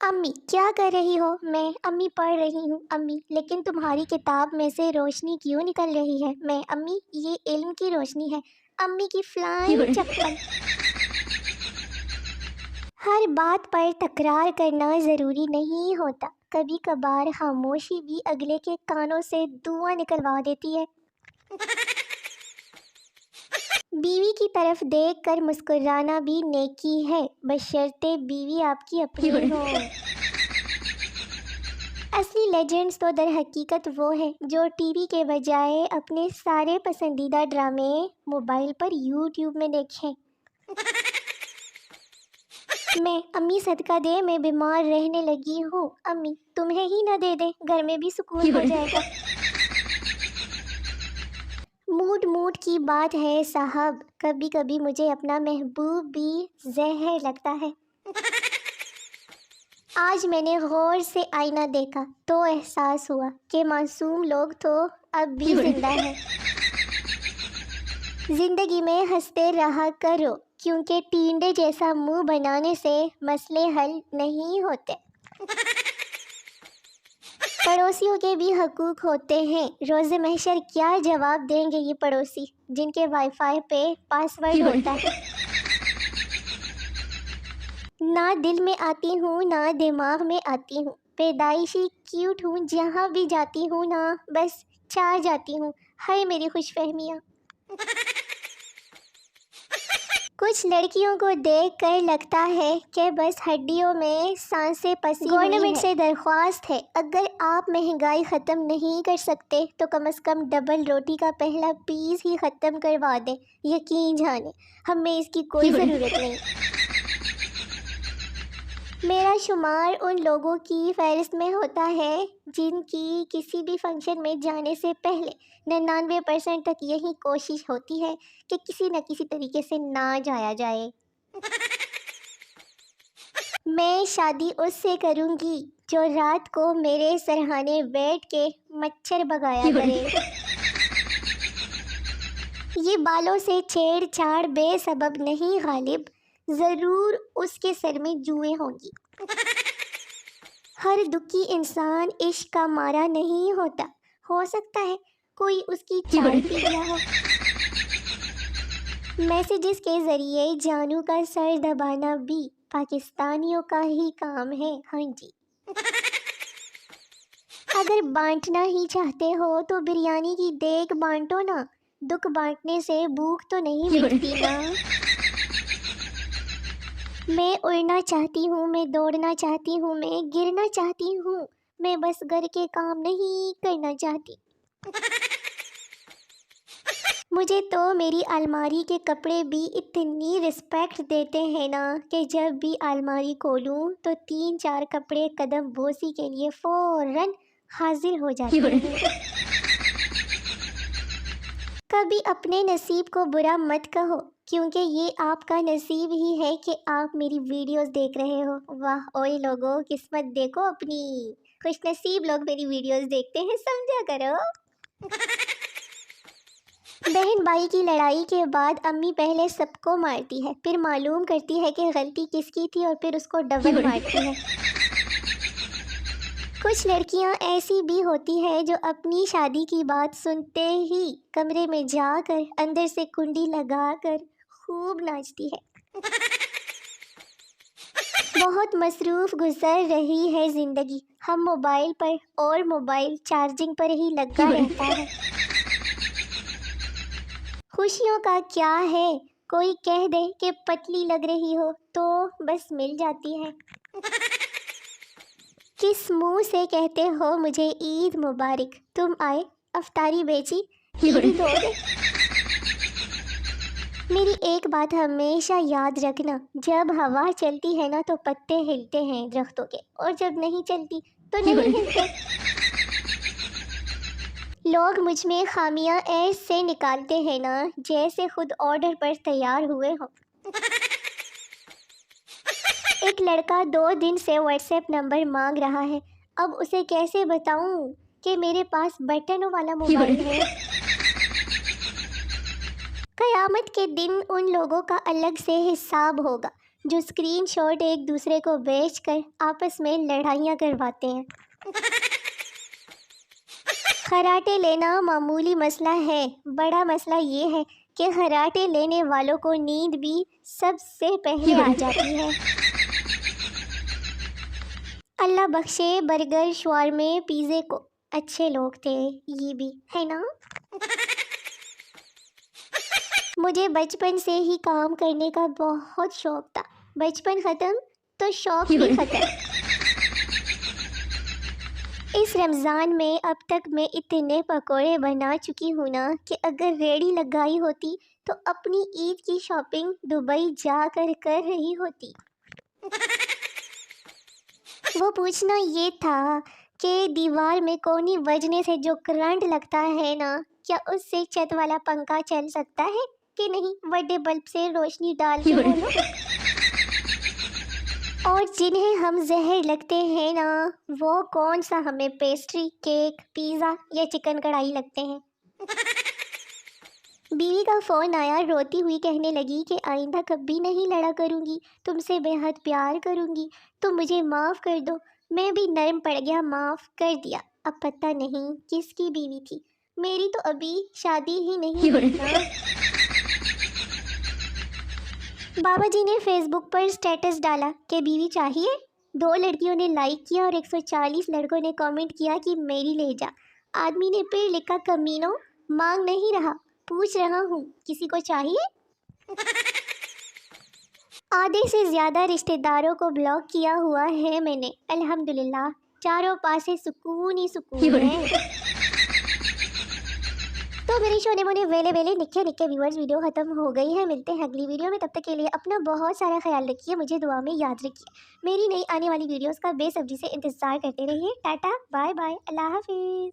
امی کیا کر رہی ہو؟ میں امی پڑھ رہی ہوں امی، لیکن تمہاری کتاب میں سے روشنی کیوں نکل رہی ہے؟ میں امی یہ علم کی روشنی ہے امی کی فلائنگ چپل۔ ہر بات پر تکرار کرنا ضروری نہیں ہوتا، کبھی کبھار خاموشی بھی اگلے کے کانوں سے دھواں نکلوا دیتی ہے۔ بیوی کی طرف دیکھ کر مسکرانا بھی نیکی ہے، بشرطے بیوی آپ کی اپنی ہو۔ اصلی لیجنڈز تو در حقیقت وہ ہے جو ٹی وی کے بجائے اپنے سارے پسندیدہ ڈرامے موبائل پر یوٹیوب میں دیکھیں۔ میں امی صدقہ دے میں بیمار رہنے لگی ہوں امی تمہیں ہی نہ دے دیں، گھر میں بھی سکون ہو جائے گا۔ موڈ کی بات ہے صاحب، کبھی کبھی مجھے اپنا محبوب بھی زہر لگتا ہے۔ آج میں نے غور سے آئینہ دیکھا تو احساس ہوا کہ معصوم لوگ تو اب بھی زندہ ہیں۔ زندگی میں ہنستے رہا کرو، کیونکہ ٹینڈے جیسا منہ بنانے سے مسئلے حل نہیں ہوتے۔ پڑوسیوں کے بھی حقوق ہوتے ہیں، روز محشر کیا جواب دیں گے یہ پڑوسی جن کے وائی فائی پہ پاسورڈ ہوتا ہے۔ نہ دل میں آتی ہوں نہ دماغ میں آتی ہوں، پیدائشی کیوٹ ہوں، جہاں بھی جاتی ہوں نا بس چھا جاتی ہوں۔ ہائے میری خوش فہمیاں۔ کچھ لڑکیوں کو دیکھ کر لگتا ہے کہ بس ہڈیوں میں سانسیں پسی ہوئی ہیں۔ گورنمنٹ سے درخواست ہے، اگر آپ مہنگائی ختم نہیں کر سکتے تو کم از کم ڈبل روٹی کا پہلا پیس ہی ختم کروا دیں۔ یقین جانیں ہمیں اس کی کوئی ضرورت نہیں۔ میرا شمار ان لوگوں کی فہرست میں ہوتا ہے جن کی کسی بھی فنکشن میں جانے سے پہلے 99% تک یہی کوشش ہوتی ہے کہ کسی نہ کسی طریقے سے نہ جایا جائے۔ میں شادی اس سے کروں گی جو رات کو میرے سرہانے بیٹھ کے مچھر بھگایا کرے۔ یہ بالوں سے چھیڑ چھاڑ بے سبب نہیں غالب، ضرور اس کے سر میں جوئیں ہوں گی۔ ہر دکھی انسان عشق کا مارا نہیں ہوتا، ہو سکتا ہے کوئی اس کی چائے پی گیا ہو۔ میسیجز کے ذریعے جانو کا سر دبانا بھی پاکستانیوں کا ہی کام ہے، ہاں جی۔ اگر بانٹنا ہی چاہتے ہو تو بریانی کی دیگ بانٹو نا، دکھ بانٹنے سے بھوک تو نہیں مٹتی نا۔ میں اڑنا چاہتی ہوں، میں دوڑنا چاہتی ہوں، میں گرنا چاہتی ہوں، میں بس گھر کے کام نہیں کرنا چاہتی۔ مجھے تو میری الماری کے کپڑے بھی اتنی رسپیکٹ دیتے ہیں نا کہ جب بھی الماری کھولوں تو 3-4 کپڑے قدم بوسی کے لیے فوراً حاضر ہو جاتے ہیں۔ کبھی اپنے نصیب کو برا مت کہو، کیونکہ یہ آپ کا نصیب ہی ہے کہ آپ میری ویڈیوز دیکھ رہے ہو۔ واہ اوئے لوگوں، قسمت دیکھو اپنی، خوش نصیب لوگ میری ویڈیوز دیکھتے ہیں، سمجھا کرو۔ بہن بھائی کی لڑائی کے بعد امی پہلے سب کو مارتی ہے، پھر معلوم کرتی ہے کہ غلطی کس کی تھی اور پھر اس کو ڈبل مارتی ہے۔ کچھ لڑکیاں ایسی بھی ہوتی ہے جو اپنی شادی کی بات سنتے ہی کمرے میں جا کر اندر سے کنڈی لگا کر خوب ناچتی ہے۔ بہت مصروف گزر رہی ہے زندگی، ہم موبائل پر اور موبائل چارجنگ پر ہی لگا رہتا ہے۔ خوشیوں کا کیا ہے، کوئی کہہ دے کہ پتلی لگ رہی ہو تو بس مل جاتی ہے۔ کس منہ سے کہتے ہو مجھے عید مبارک، تم آئے افطاری بیچی عیدی دو گے۔ میری ایک بات ہمیشہ یاد رکھنا، جب ہوا چلتی ہے نا تو پتے ہلتے ہیں درختوں کے، اور جب نہیں چلتی تو نہیں ہلتے۔ لوگ مجھ میں خامیاں ایسے نکالتے ہیں نا جیسے خود آرڈر پر تیار ہوئے ہوں۔ ایک لڑکا 2 دن سے واٹس ایپ نمبر مانگ رہا ہے، اب اسے کیسے بتاؤں کہ میرے پاس بٹنوں والا موبائل ہے۔ قیامت کے دن ان لوگوں کا الگ سے حساب ہوگا جو اسکرین شاٹ ایک دوسرے کو بیچ کر آپس میں لڑائیاں کرواتے ہیں۔ خراٹے لینا معمولی مسئلہ ہے، بڑا مسئلہ یہ ہے کہ خراٹے لینے والوں کو نیند بھی سب سے پہلے آ جاتی ہے۔ اللہ بخشے برگر، شاورمے، پیزے کو، اچھے لوگ تھے یہ بھی، ہے نا؟ مجھے بچپن سے ہی کام کرنے کا بہت شوق تھا، بچپن ختم تو شوق بھی ختم۔ اس رمضان میں اب تک میں اتنے پکوڑے بنا چکی ہوں نا کہ اگر ریڑھی لگائی ہوتی تو اپنی عید کی شاپنگ دبئی جا کر رہی ہوتی۔ وہ پوچھنا یہ تھا کہ دیوار میں کونی وجنے سے جو کرنٹ لگتا ہے نا، کیا اس سے چھت والا پنکھا چل سکتا ہے کہ نہیں؟ بڑے بلب سے روشنی ڈال کے بولو۔ اور جنہیں ہم زہر لگتے ہیں نا، وہ کون سا ہمیں پیسٹری، کیک، پیزا یا چکن کڑھائی لگتے ہیں۔ بیوی کا فون آیا، روتی ہوئی کہنے لگی کہ آئندہ کبھی نہیں لڑا کروں گی، تم سے بے حد پیار کروں گی، تم مجھے معاف کر دو۔ میں بھی نرم پڑ گیا، معاف کر دیا۔ اب پتہ نہیں کس کی بیوی تھی، میری تو ابھی شادی ہی نہیں ہوئی نا۔ بابا جی نے فیس بک پر سٹیٹس ڈالا کہ بیوی چاہیے، 2 لڑکیوں نے لائک کیا اور 140 لڑکوں نے کامنٹ کیا کہ میری لے جا۔ آدمی نے پھر لکھا، کمینوں، مانگ نہیں رہا، پوچھ رہا ہوں، کسی کو چاہیے؟ آدھے سے زیادہ رشتہ داروں کو بلاک کیا ہوا ہے میں نے، الحمدللہ، چاروں پاسے سکون ہی سکون ہے۔ تو میری شونے مونے ویلے نکے ویورز، ویڈیو ختم ہو گئی ہے، ملتے ہیں اگلی ویڈیو میں، تب تک کے لیے اپنا بہت سارا خیال رکھیے، مجھے دعا میں یاد رکھیے، میری نئی آنے والی ویڈیوز کا بے صبری سے انتظار کرتے رہیے۔ ٹاٹا، بائے بائے، اللہ حافظ۔